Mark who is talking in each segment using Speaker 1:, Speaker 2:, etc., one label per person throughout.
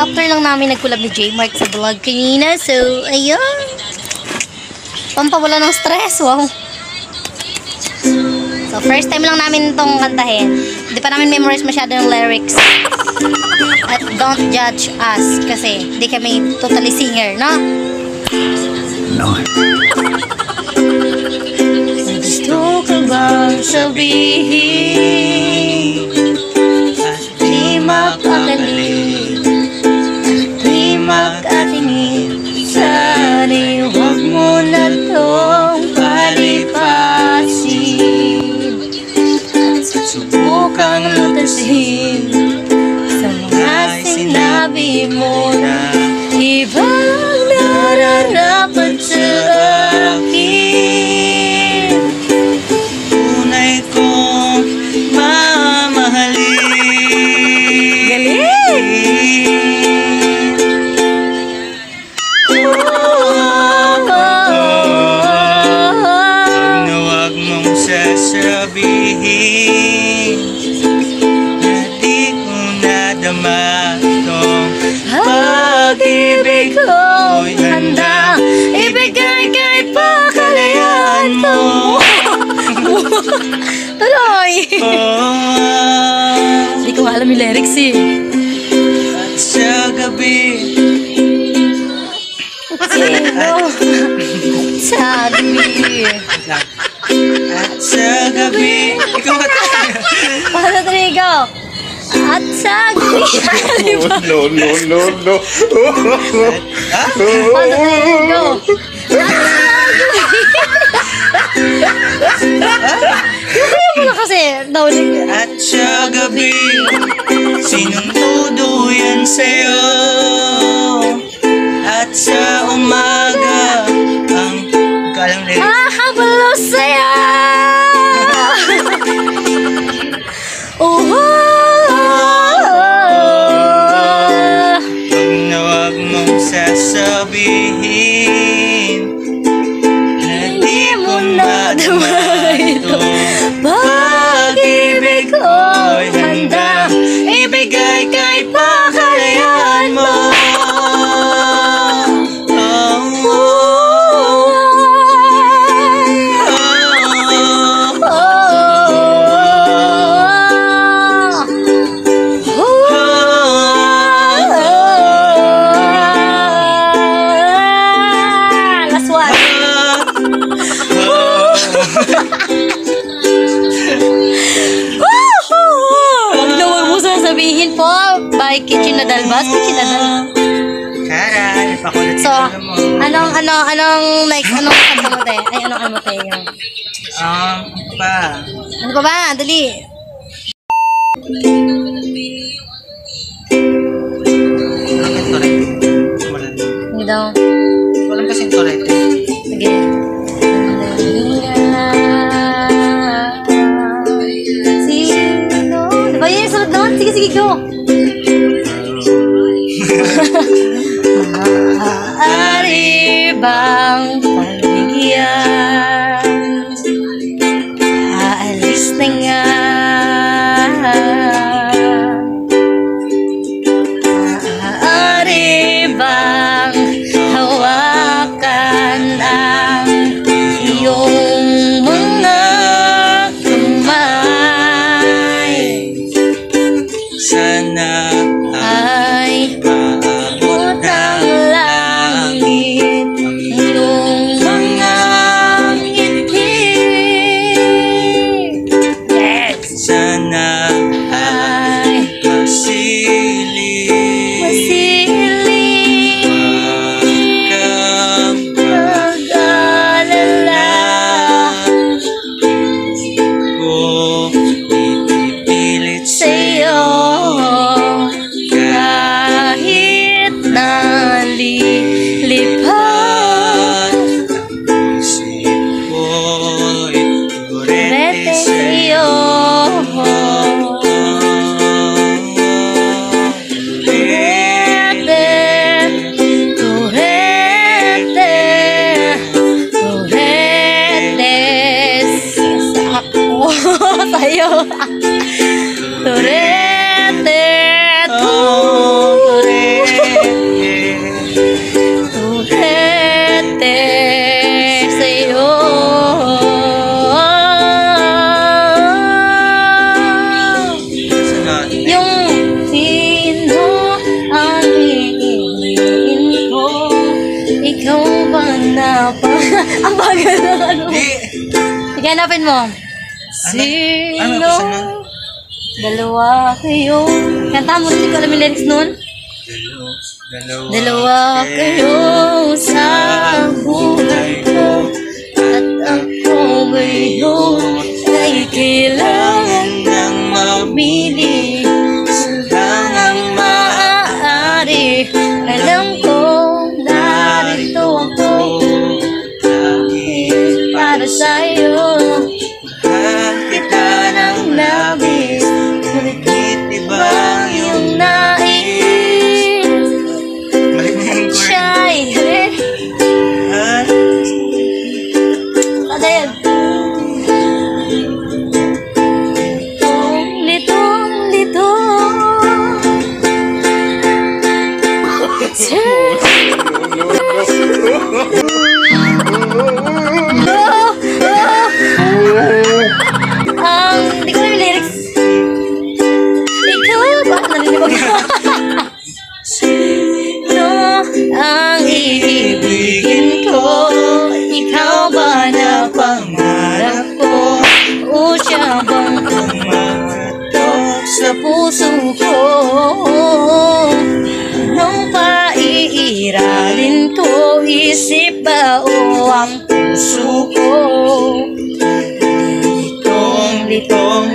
Speaker 1: After lang namin nag-collab ni J Mark sa vlog kanina. So, ayun. Pampawala ng stress. Wow. So, first time lang namin itong kantahin. Hindi pa namin memorize masyado yung lyrics. At don't judge us kasi hindi kami totally singer, no?
Speaker 2: No.
Speaker 1: Gusto ka bang sabihin at di mapakali at di makatingin? Sana'y huwag mo na tong palipasin at subukang lutasin sa mga sinabi mo na ibang nararapat sa akin.
Speaker 2: Tunay kong mamahalin.
Speaker 1: Galing!
Speaker 2: Na huwag mong sasabihin na di ko nadama itong
Speaker 1: Pag-ibig ko'y handa ibigay kahit pa kalayaan mo. Tuloy! Hindi ko alam yung lyrics eh.
Speaker 2: At sa gabi
Speaker 1: Sino? Sa gabi.
Speaker 2: At sa gabi ikaw ka tayo.
Speaker 1: Paano Trigo? At sa gabi.
Speaker 3: No.
Speaker 1: Paano Trigo? Kaya mo na kasi naulit.
Speaker 2: At sa gabi sinong tuduyan sa'yo? At sa umaga ang kalang lyrics.
Speaker 1: Habalo sa'yo.
Speaker 2: Huwag mong sasabihin na di mo nadama ito.
Speaker 1: Pag-ibig ko'y handa ibigay kahit pa kalayaan mo. Last one. Huwag mo sasabihin po. By Kitchen na Dalbas. Kitchen na Dalbas.
Speaker 2: Kara, ipakulit
Speaker 1: So, anong like, anong kanta mo te? Ay, anong ano te yun?
Speaker 2: pa.
Speaker 1: Ano pa ba? Dali. Hindi daw.
Speaker 2: Walang kasing torete.
Speaker 1: Sige. Sino? Diba yun yung sunod doon? Sige, go. Maaari bang pagbigyan? Aalis na nga. Maaari bang hawakan ang iyong mga kamay?
Speaker 2: Sana
Speaker 1: Ay maabot ang langit nung Ganapin mo.
Speaker 2: Ano gusto nun?
Speaker 1: Dalawa kayo. Kanta mo, hindi ko alam yung lyrics nun. Dalawa kayo sa buhay ko. At ako ngayon ay kailangan ng mamili. Lang ang maaari. Alam ko narito ako para sa'yo.
Speaker 2: Mahal kita ng labis. Ngunit iba yung
Speaker 1: nais.
Speaker 2: Balik na yung chord.
Speaker 1: Shy.
Speaker 2: Ah,
Speaker 1: Ano yan? Litong-lito. Hindi ko na yung lyrics. Ikaw ba? Narinig ko. No, ang iibigin ko. Ikaw ba na pangarap ko? O siya bang kumatok sa puso ko? Nung paiiralin ko, isip ba o ang puso ko? Litong.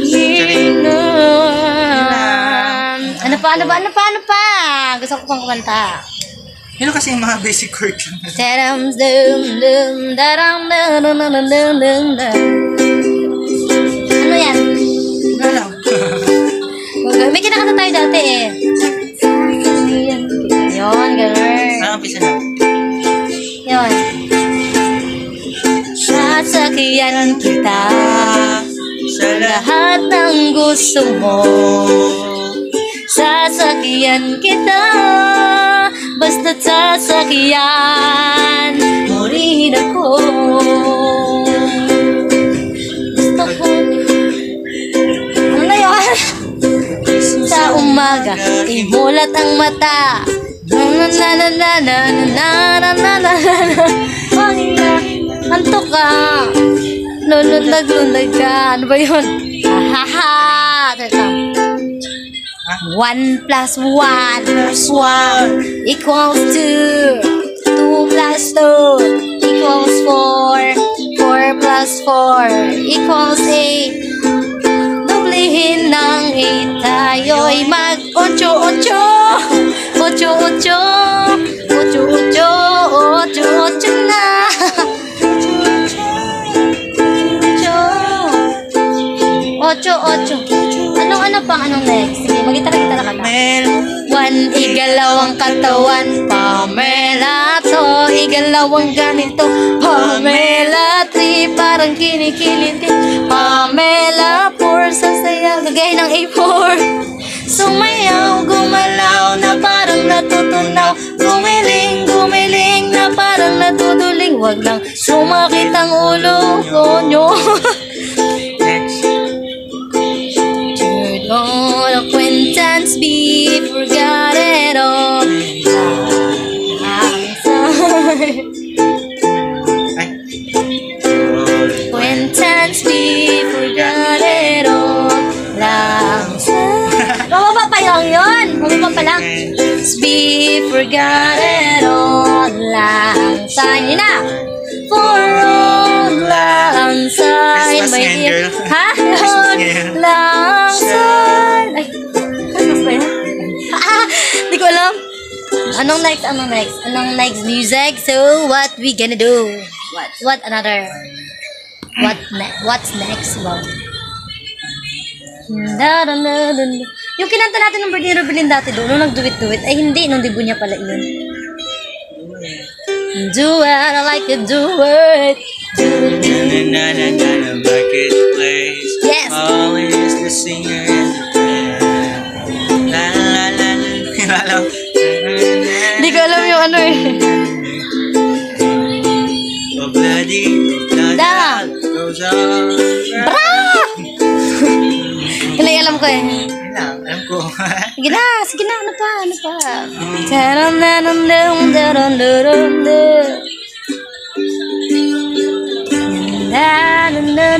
Speaker 1: Sino? Ano pa? Gusto ko pang kumanta.
Speaker 2: yun kasi yung mga basic chord lang.
Speaker 1: Daram dum dum daram dum dum dum dum dum dum. Ano yan?
Speaker 2: Wala.
Speaker 1: May kinakanta tayo dati eh. Yun, gano'n.
Speaker 2: Umpisa na.
Speaker 1: Yun. Sasakyan kita
Speaker 2: Sa
Speaker 1: lahat ng gusto mo. Sasakyan kita basta't sasakyan mo rin ako. Gusto ko. Ano na yun? Sa umaga, imulat ang mata. Antok ka. Lundag ka. Ano ba yun? Hahaha. 1 plus 1 equals 2. 2 plus 2 equals 4. 4 plus 4 equals 8. Dublihin ng 8 tayo'y mag-8. 8 na. 8. Anong next? Sige, magitara-gitara ka na. 1, igalawang katawan, Pamela. 2, igalawang ganito, Pamela. 3, parang kinikiliti, Pamela. 4, sasaya, gagay ng A4. Sumayaw, gumalaw na parang natutunaw. Gumiling na parang natutuling. Wag lang sumakit ang ulo ko nyo. All acquaintance be forgot it all. I'm sorry. Acquaintance be forgot it all. Lang sa... Mababa pa lang yun. Mababa pa lang. Be forgot it all. Lang sa... Yun na. For all lang sa...
Speaker 2: Christmas ngayon, girl.
Speaker 1: Ha?
Speaker 2: Christmas ngayon.
Speaker 1: Lang sa... Ay, ano ba yun? Di ko alam. Anong next music? So, what we gonna do? What's next? Wow. Yung kinanta natin ng Birthday Rebellion dati doon, nung nag-duet-duet, ay hindi, nung debut niya pala yun. Do it, I like to do it.
Speaker 2: Marketplace.
Speaker 1: Yes.
Speaker 2: Always the singer and the band. La la la la.
Speaker 1: Hindi ko alam yung ano eh.
Speaker 2: Oh bloody,
Speaker 1: Da.
Speaker 2: goes on.
Speaker 1: Bra! Kaya alam ko eh.
Speaker 2: Yun lang, alam ko.
Speaker 1: Sige na, ano pa?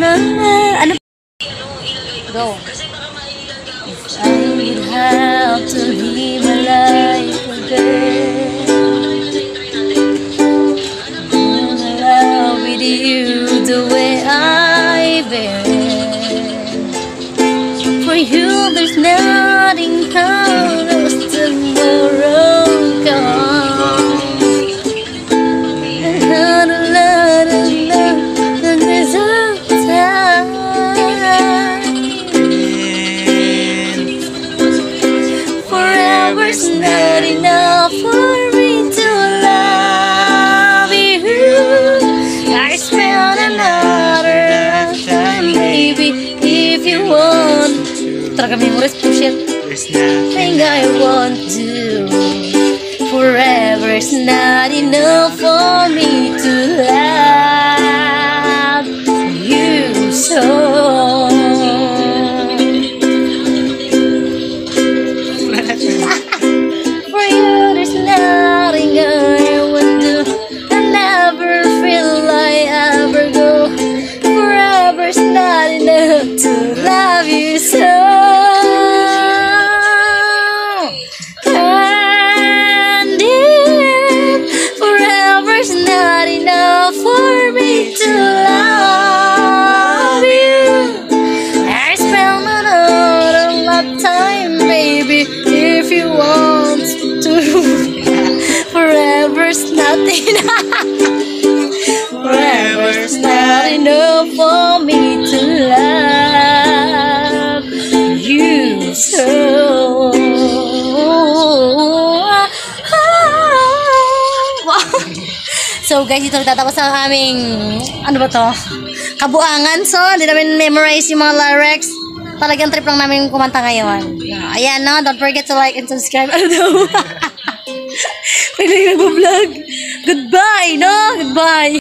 Speaker 1: Ano? Go. If I would have to live my life again, in love with you the way I've been. For you, there's nothing else tomorrow comes. Another lot of love, and there's a time. Forever's not enough for me to love you. I spend another time, baby, if you want. Talaga memories po shit. Thing I want to. Forever's not enough for me to love you so. For you, there's nothing I would do. I never feel I ever go. Forever's not enough to love you so. And if forever's not enough for me to love you, I spend another lifetime, baby, if you want to. Forever's not enough. Forever's not enough for me to love you so. So guys, dito tatapos ang aming, ano ba to? Kabuangan. So, hindi namin memorize yung mga lyrics. Talagang trip lang namin kumanta ngayon. Ayan, no? Don't forget to like and subscribe. Ano daw? Pwede nag-vlog. Goodbye, no? Goodbye.